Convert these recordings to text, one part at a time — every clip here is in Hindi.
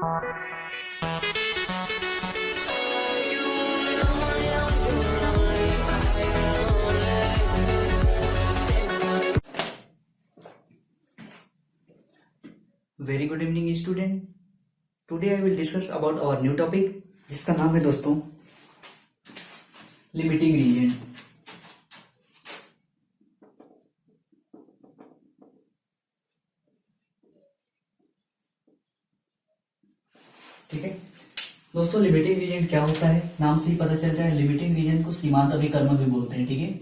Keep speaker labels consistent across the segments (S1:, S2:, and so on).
S1: Very good evening student. Today I will discuss about our new topic जिसका नाम है दोस्तों लिमिटिंग रीजन। ठीक है दोस्तों, लिमिटिंग रीजन क्या होता है नाम से ही पता चल जाए। लिमिटिंग रीजन को सीमांत अभिकर्मक भी बोलते हैं। ठीक है,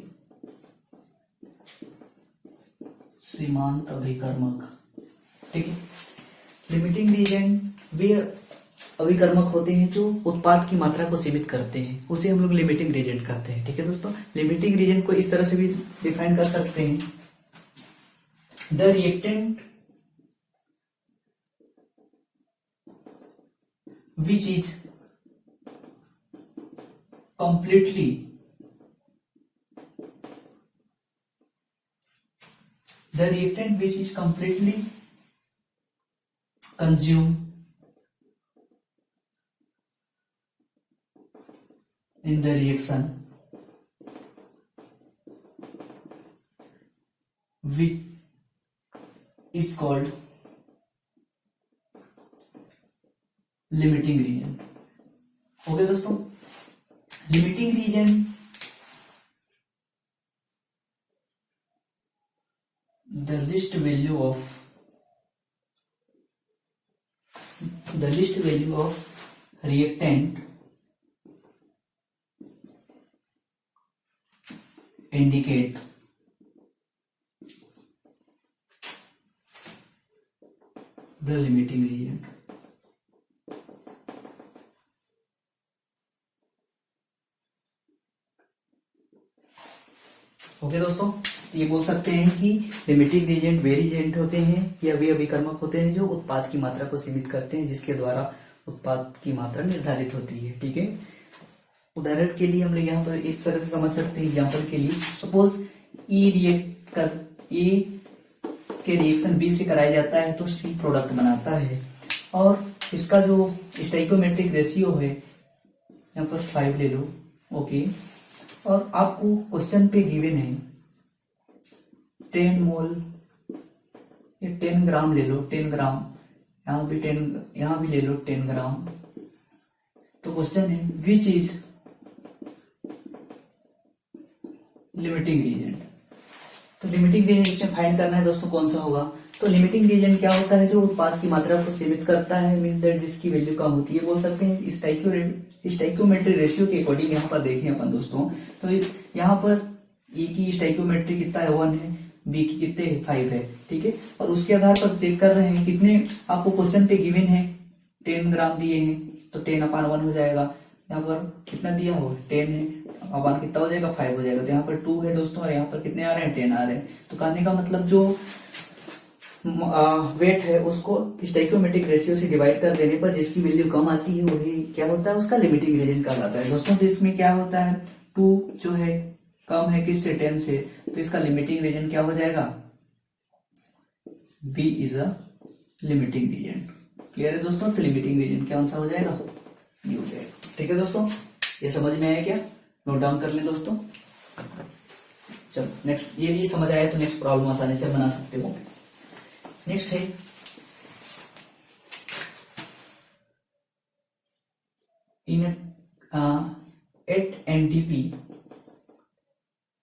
S1: सीमांत अभिकर्मक। ठीक है, लिमिटिंग रीजन वे अभिकर्मक होते हैं जो उत्पाद की मात्रा को सीमित करते हैं, उसे हम लोग लिमिटिंग रीजन कहते हैं। ठीक है दोस्तों, लिमिटिंग रीजन को इस तरह से भी डिफाइन कर सकते हैं। The reactant which is completely consumed in the reaction which is called limiting reagent. Okay दोस्तों, limiting reagent the least value of reactant indicate the limiting reagent. Okay दोस्तों, ये बोल सकते हैं कि लिमिटिंग रीजेंट वे रीजेंट होते हैं या वे अभिकर्मक होते हैं जो उत्पाद की मात्रा को सीमित करते हैं, जिसके द्वारा उत्पाद की मात्रा निर्धारित होती है। ठीक है, उदाहरण के लिए हम लोग यहाँ पर इस तरह से समझ सकते हैं। एग्जाम्पल के लिए सपोज ए के रिएक्शन बी से कराया जाता है तो सी प्रोडक्ट बनाता है, और इसका जो स्टोइकोमेट्रिक रेशियो है यहाँ पर 5 ले लो। ओके, और आपको क्वेश्चन पे गिवन है 10 मोल, ये 10 ग्राम ले लो, 10 ग्राम, यहाँ भी 10, यहाँ भी ले लो 10 ग्राम। तो क्वेश्चन है विच इज लिमिटिंग रीजन। तो लिमिटिंग रीजन फाइंड करना है दोस्तों, कौन सा होगा। तो लिमिटिंग रीजन क्या होता है, जो उत्पाद की मात्रा को सीमित करता है, मीन दैट जिसकी वैल्यू कम होती है। बोल सकते हैं स्टोइकोमेट्रिक रेशियो के अकॉर्डिंग यहाँ पर देखें अपन दोस्तों, तो यहाँ पर ए की स्टोइकोमेट्रिक कितना है 1 है, बी की कितने 5 है। ठीक है, और उसके आधार पर चेक कर रहे हैं कितने आपको क्वेश्चन पे गिवन है। 10 ग्राम दिए हैं तो 10/1 हो जाएगा। यहाँ पर कितना दिया हो 10 है, अपान कितना हो जाएगा 5 हो जाएगा। तो यहाँ पर 2 है दोस्तों, और यहाँ पर कितने आ रहे हैं 10 आ रहे हैं। तो कहने का मतलब जो वेट है उसको स्टोइकोमेट्रिक रेशियो से डिवाइड कर देने पर जिसकी वैल्यू कम आती है वही क्या होता है, उसका लिमिटिंग रीजन कहलाता है दोस्तों। तो इसमें क्या होता है 2 जो है कम है किससे 10 से, तो इसका लिमिटिंग रीजन क्या हो जाएगा, B is a limiting reagent. Clear है दोस्तों, तो लिमिटिंग रीजन क्या सा हो जाएगा, ये हो जाएगा। ठीक है दोस्तों, ये समझ में आया क्या, नोट डाउन कर लें दोस्तों। चलो नेक्स्ट, ये समझ आया तो नेक्स्ट प्रॉब्लम आसानी से बना सकते हो। नेक्स्ट है इन 8 NTP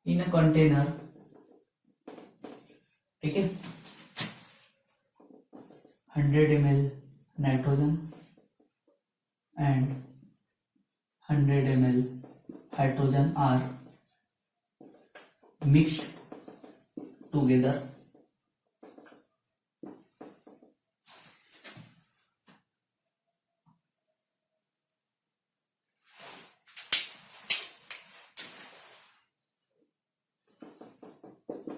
S1: in a container। ठीक है, 100 ml nitrogen and 100 ml hydrogen are mixed together.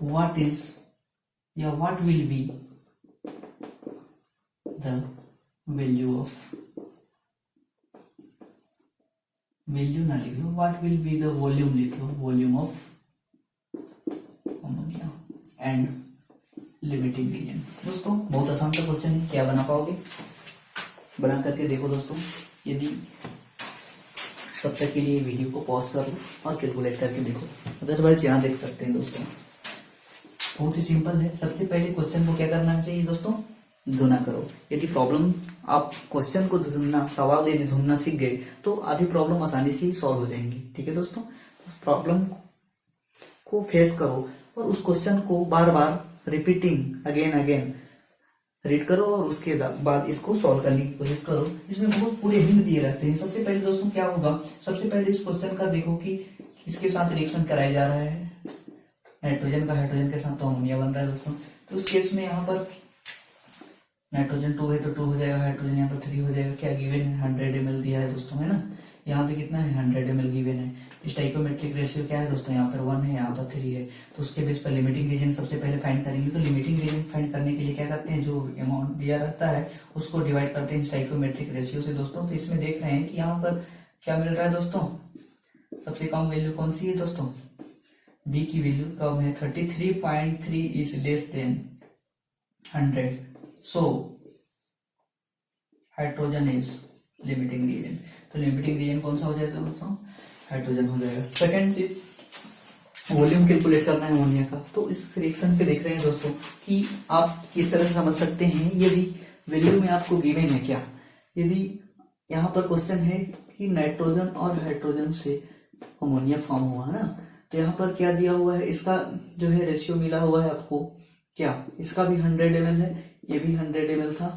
S1: What will be the value of, value ना लिख लो, what will be the volume लिख लो, volume of ammonia and limiting reagent. दोस्तों बहुत आसान सा क्वेश्चन है, क्या बना पाओगे। बना करके देखो दोस्तों। यदि तब तक के लिए वीडियो को पॉज कर लो और कैलकुलेट करके देखो, अदरवाइज यहाँ देख सकते हैं दोस्तों। बहुत ही सिंपल है। सबसे पहले क्वेश्चन को क्या करना चाहिए दोस्तों, ढूंढना करो। यदि प्रॉब्लम आप क्वेश्चन को ढूंढना, सवाल यदि ढूंढना सीख गए तो आधी प्रॉब्लम आसानी से ही सॉल्व हो जाएंगी। ठीक है दोस्तों, प्रॉब्लम को फेस करो और उस क्वेश्चन को बार बार रिपीटिंग अगेन रीड करो और उसके बाद इसको सॉल्व करने की कोशिश करो। इसमें बहुत पूरे हिंट दिए रहते हैं। सबसे पहले दोस्तों क्या होगा, सबसे पहले इस क्वेश्चन का देखो कि किसके साथ रिएक्शन कराया जा रहा है, नाइट्रोजन का हाइड्रोजन के साथ तो अमोनिया बन रहा है दोस्तों। तो उस केस में यहाँ पर नाइट्रोजन 2 है तो 2 हो जाएगा, हाइड्रोजन यहाँ पर 3 हो जाएगा। क्या गिवन है, 100 ml दिया है दोस्तों, है ना। यहाँ पे कितना है, 100 ml गिवन है। स्टोइकियोमेट्रिक रेशियो क्या है दोस्तों, यहाँ पर 1 है, यहाँ पर 3 है। तो उसके बेस पर लिमिटिंग रीजन सबसे पहले फाइंड करेंगे। तो लिमिटिंग रीजन फाइंड करने के लिए क्या करते हैं, जो अमाउंट दिया रहता है उसको डिवाइड करते हैं स्टोइकियोमेट्रिक रेशियो से दोस्तों। तो इसमें देख रहे हैं कि यहाँ पर क्या मिल रहा है दोस्तों, सबसे कम वैल्यू कौन सी है दोस्तों, डी की वैल्यू कम है, 33.3 is less than 100। So hydrogen is limiting reagent. तो लिमिटिंग रीजन कौन सा हो जाएगा दोस्तों, हाइड्रोजन हो जाएगा। सेकंड चीज, वॉल्यूम कैलकुलेट करना है अमोनिया का। तो इस रिएक्शन पे देख रहे हैं दोस्तों कि आप किस तरह से समझ सकते हैं। यदि वैल्यू में आपको गिवन है क्या, यदि यहाँ पर क्वेश्चन है कि नाइट्रोजन और हाइड्रोजन से अमोनिया फॉर्म हुआ है ना, तो यहाँ पर क्या दिया हुआ है, इसका जो है रेशियो मिला हुआ है आपको, क्या इसका भी 100 ml है, ये भी 100 ml था,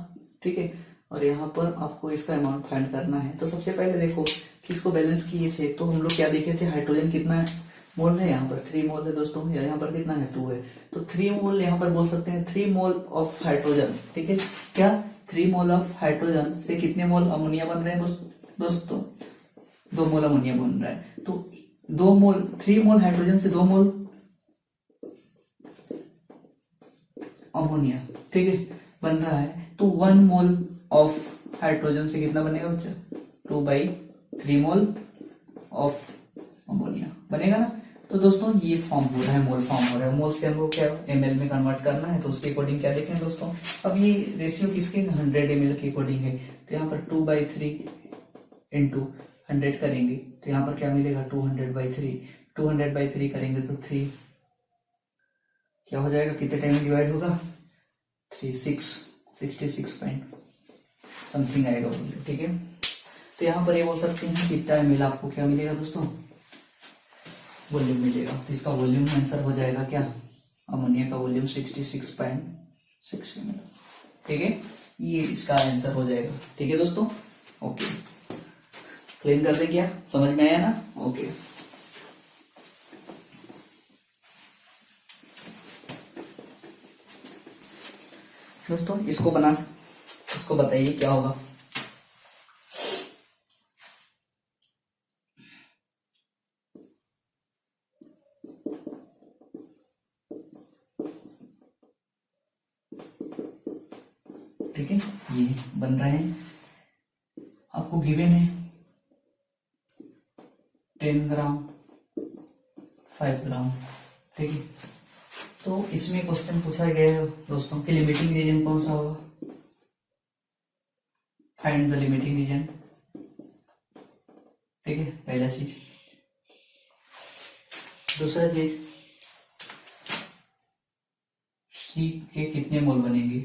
S1: ठीक है। और यहाँ पर आपको इसका अमाउंट फाइंड करना है। तो सबसे पहले देखो कि इसको बैलेंस किए थे तो हम लोग क्या देखे थे, हाइड्रोजन कितना मोल है, यहाँ पर 3 मोल है दोस्तों, यहाँ पर कितना है 2 है। तो 3 मोल यहाँ पर बोल सकते हैं, 3 मोल ऑफ हाइड्रोजन, ठीक है। क्या 3 मोल ऑफ हाइड्रोजन से कितने मोल अमोनिया बन रहे हैं दोस्तों, 2 मोल अमोनिया बन रहा है। तो 2 मोल, 3 मोल हाइड्रोजन से 2 मोल अमोनिया, ठीक है, बन रहा है। तो 1 मोल ऑफ हाइड्रोजन से कितना बनेगा बच्चा, 2/3 मोल ऑफ अमोनिया बनेगा ना। तो दोस्तों ये फॉर्म हो रहा है, मोल फॉर्म हो रहा है। मोल से हमको क्या ml में कन्वर्ट करना है, तो उसके अकॉर्डिंग क्या देखें दोस्तों। अब ये रेशियो किसके, 100 ml के अकॉर्डिंग है। तो यहाँ पर 2/3 इंटू 100 करेंगे तो यहाँ पर क्या मिलेगा, 200/3। 200/3 करेंगे तो 3 क्या हो जाएगा, कितने टाइम में डिवाइड होगा, 66 पॉइंट समथिंग आएगा वॉल्यूम, ठीक है। तो यहाँ पर ये बोल सकते हैं कितना ml आपको क्या मिलेगा दोस्तों, वॉल्यूम मिलेगा। तो इसका वॉल्यूम आंसर हो जाएगा क्या, अमोनिया का वॉल्यूम 66.6 ml, ठीक है। ये इसका आंसर हो जाएगा, ठीक है दोस्तों। ओके, क्लीन कर दे, क्या समझ में आया ना, ओके। दोस्तों इसको बताइए क्या होगा। ठीक है, ये बन रहे हैं, आपको गिवन है 10 ग्राम 5 ग्राम, ठीक है। तो इसमें क्वेश्चन पूछा गया है दोस्तों कि लिमिटिंग रीजन कौन सा होगा, फाइंड द लिमिटिंग रीजन, ठीक है, पहला चीज। दूसरा चीज, सी के कितने मोल बनेंगे,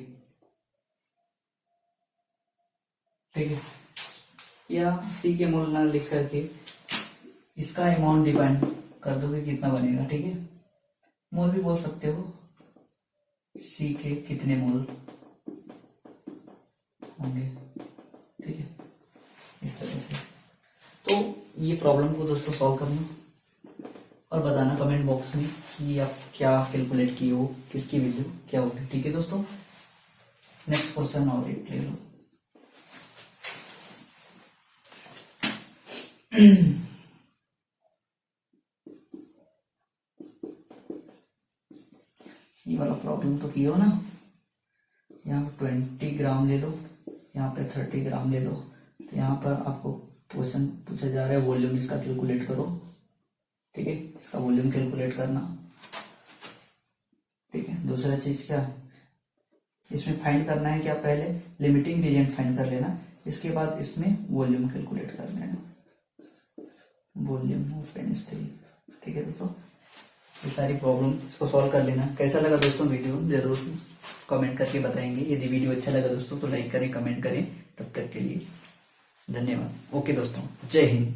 S1: ठीक है, या सी के मोल ना लिख करके इसका अमाउंट डिपेंड कर दोगे कितना बनेगा, ठीक है। मोल भी बोल सकते हो, सी के कितने मोल होंगे, ठीक है, इस तरह से। तो ये प्रॉब्लम को दोस्तों सॉल्व करना और बताना कमेंट बॉक्स में कि आप क्या कैलकुलेट किए हो, किसकी वैल्यू क्या होगी, ठीक है दोस्तों। नेक्स्ट क्वेश्चन और एक ले लो। ये वाला प्रॉब्लम तो किया हो ना, यहाँ पर 20 ग्राम ले लो, यहाँ पे 30 ग्राम ले लो। तो यहाँ पर आपको क्वेश्चन पूछा जा रहा है वॉल्यूम इसका कैलकुलेट करो, ठीक है, इसका वॉल्यूम कैलकुलेट करना, ठीक है। दूसरा चीज क्या, इसमें फाइंड करना है क्या, पहले लिमिटिंग रीजन फाइंड कर लेना इसके बाद इसमें वॉल्यूम कैलकुलेट कर लेना, वॉल्यूम ऑफ पेनिस 3। ठीक है दोस्तों, ये सारी प्रॉब्लम इसको सॉल्व कर लेना। कैसा लगा दोस्तों वीडियो जरूर कमेंट करके बताएंगे। यदि वीडियो अच्छा लगा दोस्तों तो लाइक करें, कमेंट करें। तब तक के लिए धन्यवाद। ओके दोस्तों, जय हिंद।